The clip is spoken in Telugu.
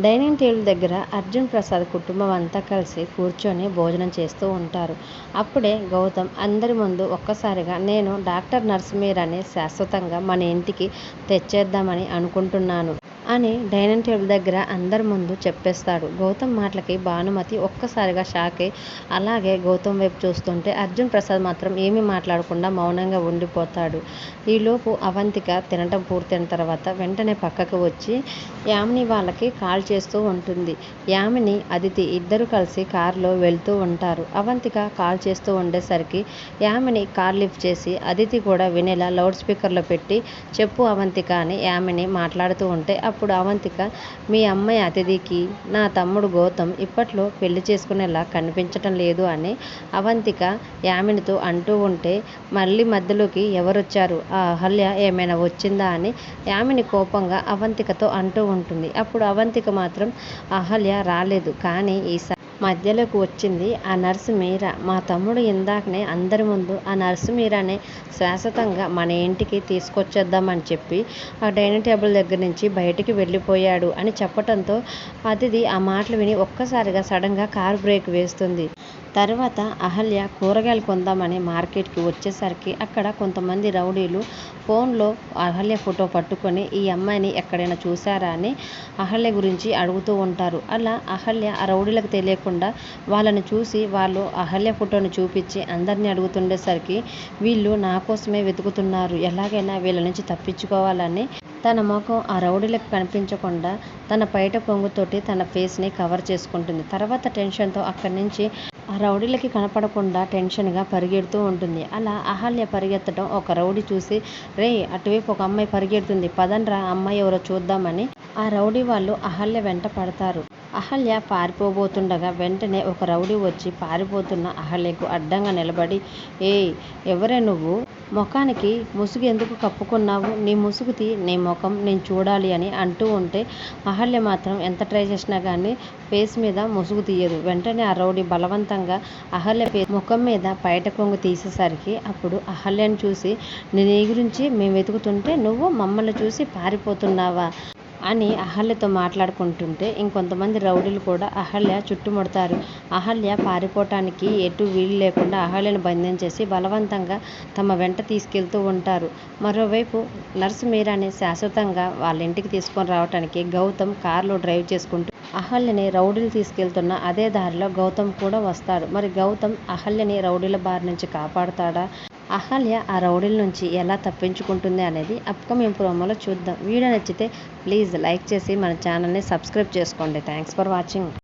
డైనింగ్ టేబుల్ దగ్గర అర్జున్ ప్రసాద్ కుటుంబం అంతా కలిసి కూర్చొని భోజనం చేస్తూ ఉంటారు. అప్పుడే గౌతమ్ అందరి ముందు ఒక్కసారిగా నేను డాక్టర్ నర్సుమీరాని శాశ్వతంగా మన ఇంటికి తెచ్చేద్దామని అనుకుంటున్నాను అని డైనింగ్ టేబుల్ దగ్గర అందరి ముందు చెప్పేస్తాడు. గౌతమ్ మాటలకి భానుమతి ఒక్కసారిగా షాక్ అయి అలాగే గౌతమ్ వైపు చూస్తుంటే అర్జున్ ప్రసాద్ మాత్రం ఏమీ మాట్లాడకుండా మౌనంగా ఉండిపోతాడు. ఈలోపు అవంతిక తినటం పూర్తయిన తర్వాత వెంటనే పక్కకు వచ్చి యామిని వాళ్ళకి కాల్ చేస్తూ ఉంటుంది. యామిని, అదితి ఇద్దరు కలిసి కారులో వెళ్తూ ఉంటారు. అవంతిక కాల్ చేస్తూ ఉండేసరికి యామిని కాల్ లిఫ్ట్ చేసి అదితి కూడా వినేలా లౌడ్ స్పీకర్లో పెట్టి చెప్పు అవంతిక అని యామిని మాట్లాడుతూ ఉంటే అప్పుడు అవంతిక, మీ అమ్మాయి అతిథికి నా తమ్ముడు గౌతమ్ ఇప్పట్లో పెళ్లి చేసుకునేలా కనిపించటం లేదు అని అవంతిక యామినితో అంటూ ఉంటే మళ్ళీ మధ్యలోకి ఎవరొచ్చారు, ఆ అహల్య ఏమైనా వచ్చిందా అని యామిని కోపంగా అవంతికతో అంటూ ఉంటుంది. అప్పుడు అవంతిక మాత్రం అహల్య రాలేదు, కానీ ఈసారి మధ్యలోకి వచ్చింది ఆ నర్సు మీరా. మా తమ్ముడు ఇందాకనే అందరి ముందు ఆ నర్సు మీరానే శాశ్వతంగా మన ఇంటికి తీసుకొచ్చేద్దామని చెప్పి ఆ డైనింగ్ టేబుల్ దగ్గర నుంచి బయటికి వెళ్ళిపోయాడు అని చెప్పటంతో అతిథి ఆ మాటలు విని ఒక్కసారిగా సడన్గా కారు బ్రేక్ వేస్తుంది. తర్వాత అహల్య కూరగాయలు కొందామని మార్కెట్కి వచ్చేసరికి అక్కడ కొంతమంది రౌడీలు ఫోన్లో అహల్య ఫోటో పట్టుకొని ఈ అమ్మాయిని ఎక్కడైనా చూసారా అని అహల్య గురించి అడుగుతూ ఉంటారు. అలా అహల్య ఆ రౌడీలకు తెలియకుండా వాళ్ళని చూసి వాళ్ళు అహల్య ఫోటోని చూపించి అందరినీ అడుగుతుండేసరికి వీళ్ళు నా కోసమే వెతుకుతున్నారు, ఎలాగైనా వీళ్ళ నుంచి తప్పించుకోవాలని తన ముఖం ఆ రౌడీలకు కనిపించకుండా తన పైట కొంగుతోటి తన ఫేస్ని కవర్ చేసుకుంటుంది. తర్వాత టెన్షన్తో అక్కడి నుంచి ఆ రౌడీలకి కనపడకుండా టెన్షన్గా పరిగెడుతూ ఉంటుంది. అలా అహల్య పరిగెత్తడం ఒక రౌడీ చూసి, రే అటువైపు ఒక అమ్మాయి పరిగెడుతుంది, పదండ్రా అమ్మాయి ఎవరో చూద్దామని ఆ రౌడీ వాళ్ళు అహల్య వెంట పడతారు. అహల్య పారిపోబోతుండగా వెంటనే ఒక రౌడీ వచ్చి పారిపోతున్న అహల్యకు అడ్డంగా నిలబడి, ఏయ్ ఎవరే నువ్వు, ముఖానికి ముసుగు ఎందుకు కప్పుకున్నావు, నీ ముసుగుతి నీ ముఖం నేను చూడాలి అని అంటూ ఉంటే అహల్య మాత్రం ఎంత ట్రై చేసినా కానీ ఫేస్ మీద ముసుగు తీయదు. వెంటనే ఆ రౌడీ బలవంతంగా అహల్య ముఖం మీద పైట కొంగు తీసేసరికి అప్పుడు అహల్యను చూసి, నీ గురించి మేము వెతుకుతుంటే నువ్వు మమ్మల్ని చూసి పారిపోతున్నావా అని అహల్యతో మాట్లాడుకుంటుంటే ఇంకొంతమంది రౌడీలు కూడా అహల్య చుట్టుముడతారు. అహల్య పారిపోవటానికి ఎటు వీలు లేకుండా అహల్యను బంధించేసి బలవంతంగా తమ వెంట తీసుకెళ్తూ ఉంటారు. మరోవైపు నర్సు మీరాని శాశ్వతంగా వాళ్ళ ఇంటికి తీసుకొని రావడానికి గౌతమ్ కారులో డ్రైవ్ చేసుకుంటూ అహల్యని రౌడీలు తీసుకెళ్తున్న అదే దారిలో గౌతమ్ కూడా వస్తాడు. మరి గౌతమ్ అహల్యని రౌడీల బారి నుంచి కాపాడుతాడా, అహల్య ఆ రౌడీల నుంచి ఎలా తప్పించుకుంటుంది అనేది అప్కమింగ్ ప్రోమోలో చూద్దాం. వీడియో నచ్చితే ప్లీజ్ లైక్ చేసి మన ఛానల్ని సబ్స్క్రైబ్ చేసుకోండి. Thanks for watching.